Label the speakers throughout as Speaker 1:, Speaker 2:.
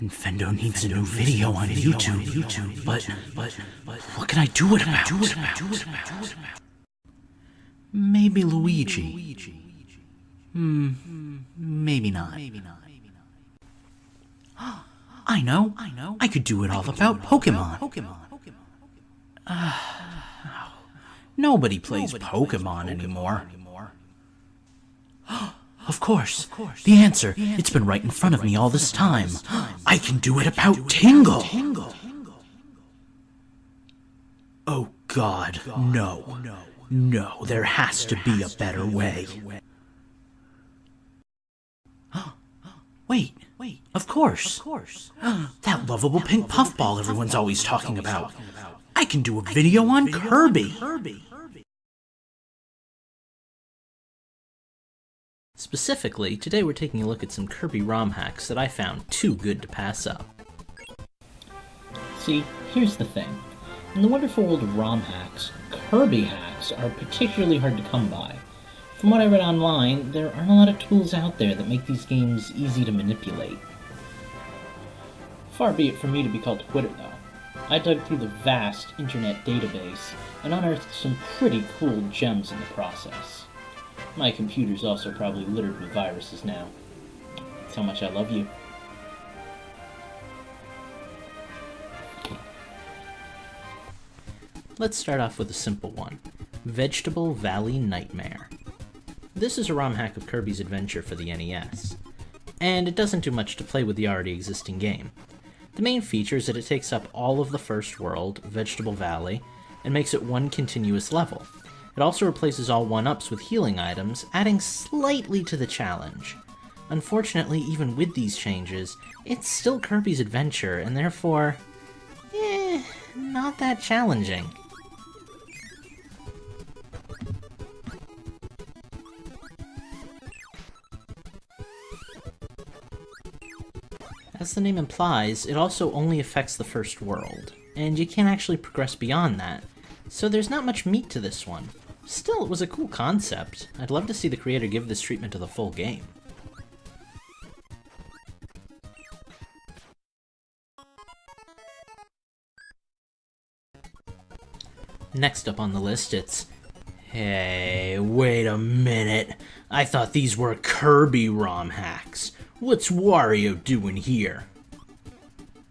Speaker 1: Infendo needs a new video on YouTube, but what can I do it about? Maybe Luigi. Maybe not. I know. I could do it all about Pokemon. Nobody plays Pokemon anymore. Of course. The answer. It's been right in front of me all this time. I can do it about Tingle. Oh God, no. No, there has to be a better way. Wait, of course. That lovable pink puffball everyone's always talking about. I can do a video on Kirby.
Speaker 2: Specifically, today we're taking a look at some Kirby Rom hacks that I found too good to pass up. See, here's the thing. In the wonderful world of ROM hacks, Kirby hacks are particularly hard to come by. From what I read online, there aren't a lot of tools out there that make these games easy to manipulate. Far be it from me to be called a quitter, though. I dug through the vast internet database and unearthed some pretty cool gems in the process. My computer's also probably littered with viruses now. That's how much I love you. Let's start off with a simple one. Vegetable Valley Nightmare. This is a ROM hack of Kirby's Adventure for the NES. And it doesn't do much to play with the already existing game. The main feature is that it takes up all of the first world, Vegetable Valley, and makes it one continuous level. It also replaces all 1-ups with healing items, adding slightly to the challenge. Unfortunately, even with these changes, it's still Kirby's Adventure, and therefore, not that challenging. As the name implies, it also only affects the first world, and you can't actually progress beyond that, so there's not much meat to this one. Still, it was a cool concept. I'd love to see the creator give this treatment to the full game. Next up on the list, it's... Hey, wait a minute. I thought these were Kirby ROM hacks. What's Wario doing here?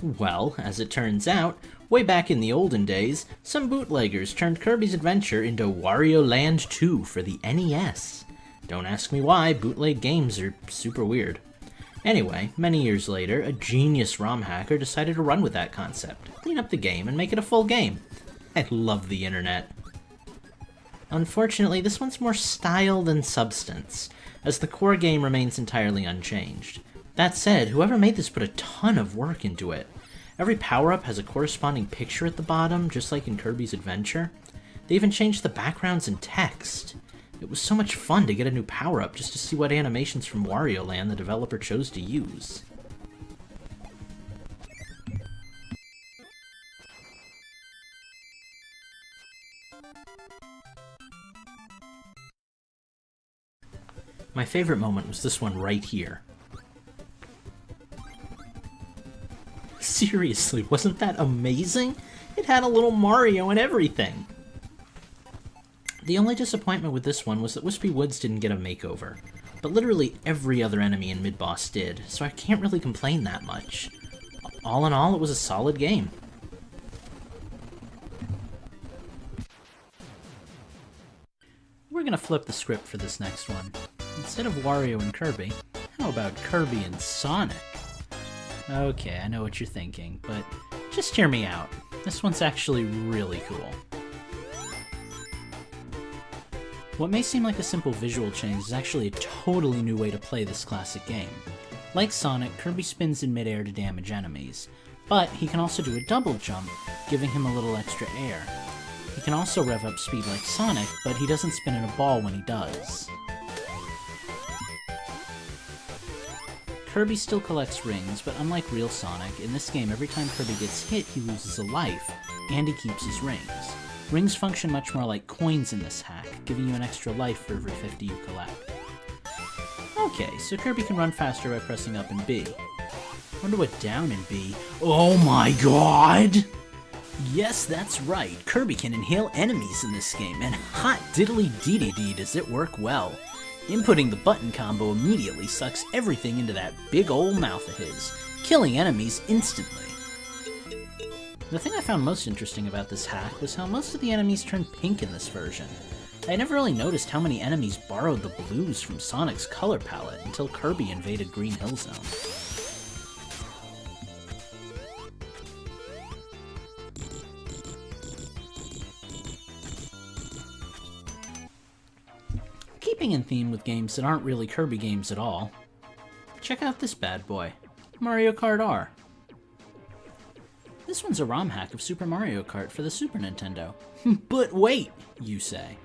Speaker 2: Well, as it turns out, way back in the olden days, some bootleggers turned Kirby's Adventure into Wario Land 2 for the NES. Don't ask me why, bootleg games are super weird. Anyway, many years later, a genius ROM hacker decided to run with that concept, clean up the game, and make it a full game. I love the internet. Unfortunately, this one's more style than substance, as the core game remains entirely unchanged. That said, whoever made this put a ton of work into it. Every power-up has a corresponding picture at the bottom, just like in Kirby's Adventure. They even changed the backgrounds and text. It was so much fun to get a new power-up just to see what animations from Wario Land the developer chose to use. My favorite moment was this one right here. Seriously, wasn't that amazing? It had a little Mario and everything! The only disappointment with this one was that Wispy Woods didn't get a makeover, but literally every other enemy in Mid-Boss did, so I can't really complain that much. All in all, it was a solid game. We're gonna flip the script for this next one. Instead of Wario and Kirby, how about Kirby and Sonic? Okay, I know what you're thinking, but just hear me out. This one's actually really cool. What may seem like a simple visual change is actually a totally new way to play this classic game. Like Sonic, Kirby spins in midair to damage enemies, but he can also do a double jump, giving him a little extra air. He can also rev up speed like Sonic, but he doesn't spin in a ball when he does. Kirby still collects rings, but unlike real Sonic, in this game every time Kirby gets hit he loses a life, and he keeps his rings. Rings function much more like coins in this hack, giving you an extra life for every 50 you collect. Okay, so Kirby can run faster by pressing up and B. Wonder what down and B. Oh my god! Yes, that's right. Kirby can inhale enemies in this game, and hot diddly dee dee does it work well. Inputting the button combo immediately sucks everything into that big ol' mouth of his, killing enemies instantly. The thing I found most interesting about this hack was how most of the enemies turn pink in this version. I never really noticed how many enemies borrowed the blues from Sonic's color palette until Kirby invaded Green Hill Zone. Keeping in theme with games that aren't really Kirby games at all, check out this bad boy, Mario Kart R. This one's a ROM hack of Super Mario Kart for the Super Nintendo. But wait, you say.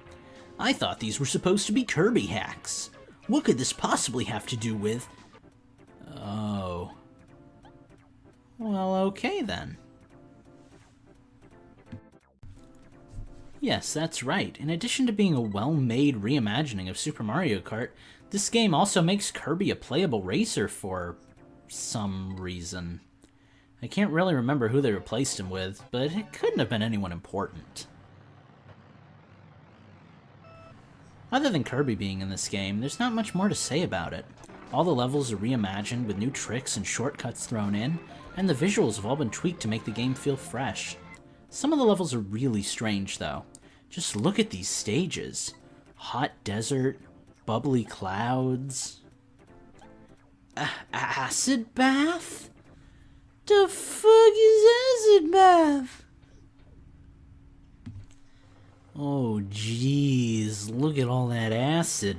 Speaker 2: I thought these were supposed to be Kirby hacks. What could this possibly have to do with... Oh. Well, okay then. Yes, that's right. In addition to being a well-made reimagining of Super Mario Kart, this game also makes Kirby a playable racer for some reason. I can't really remember who they replaced him with, but it couldn't have been anyone important. Other than Kirby being in this game, there's not much more to say about it. All the levels are reimagined with new tricks and shortcuts thrown in, and the visuals have all been tweaked to make the game feel fresh. Some of the levels are really strange, though. Just look at these stages. Hot desert, bubbly clouds... acid bath? The fuck is acid bath? Oh, jeez, look at all that acid.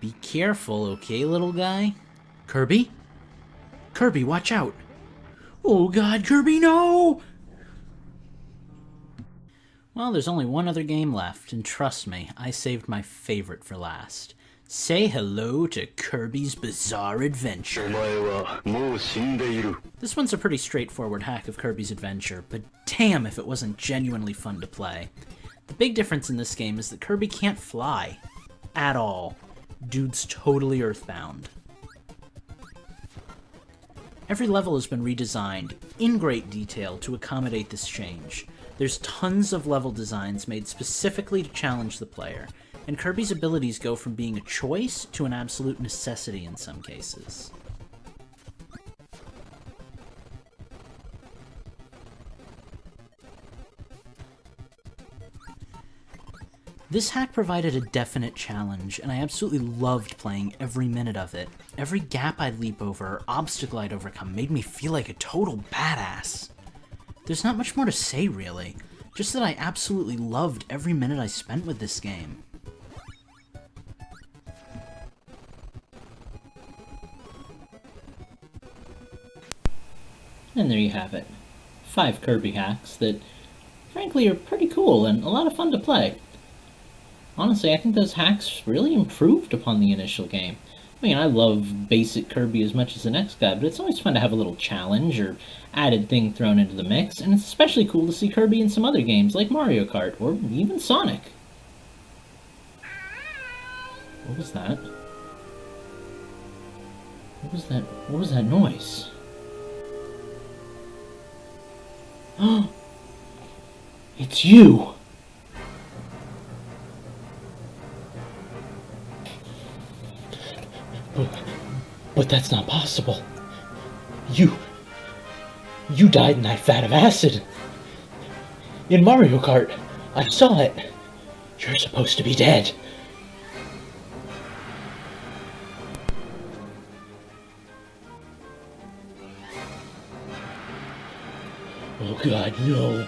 Speaker 2: Be careful, okay, little guy? Kirby? Kirby, watch out! Oh god, Kirby, no! Well, there's only one other game left, and trust me, I saved my favorite for last. Say hello to Kirby's Bizarre Adventure. This one's a pretty straightforward hack of Kirby's Adventure, but damn if it wasn't genuinely fun to play. The big difference in this game is that Kirby can't fly. At all. Dude's totally earthbound. Every level has been redesigned, in great detail, to accommodate this change. There's tons of level designs made specifically to challenge the player, and Kirby's abilities go from being a choice to an absolute necessity in some cases. This hack provided a definite challenge, and I absolutely loved playing every minute of it. Every gap I'd leap over or obstacle I'd overcome made me feel like a total badass. There's not much more to say, really. Just that I absolutely loved every minute I spent with this game. And there you have it. 5 Kirby hacks that, frankly, are pretty cool and a lot of fun to play. Honestly, I think those hacks really improved upon the initial game. I mean, I love basic Kirby as much as the next guy, but it's always fun to have a little challenge or added thing thrown into the mix, and it's especially cool to see Kirby in some other games like Mario Kart or even Sonic. What was that? What was that? What was that noise? Oh, it's you! But that's not possible. You died in that vat of acid. In Mario Kart, I saw it. You're supposed to be dead. Oh god, no.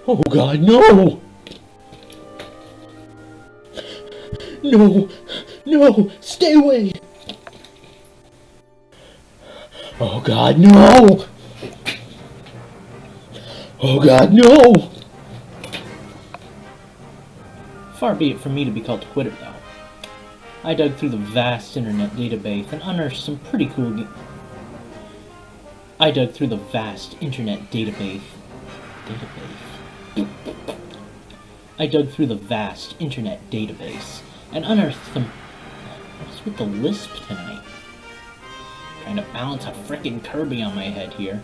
Speaker 2: Oh god, no! No! No! Stay away! Oh god, no! Oh god, no! Far be it from me to be called a quitter, though. I dug through the vast internet database and unearthed some pretty cool I dug through the vast internet database. I dug through the vast internet database and unearthed some... What's with the lisp tonight? Trying to balance a frickin' Kirby on my head here.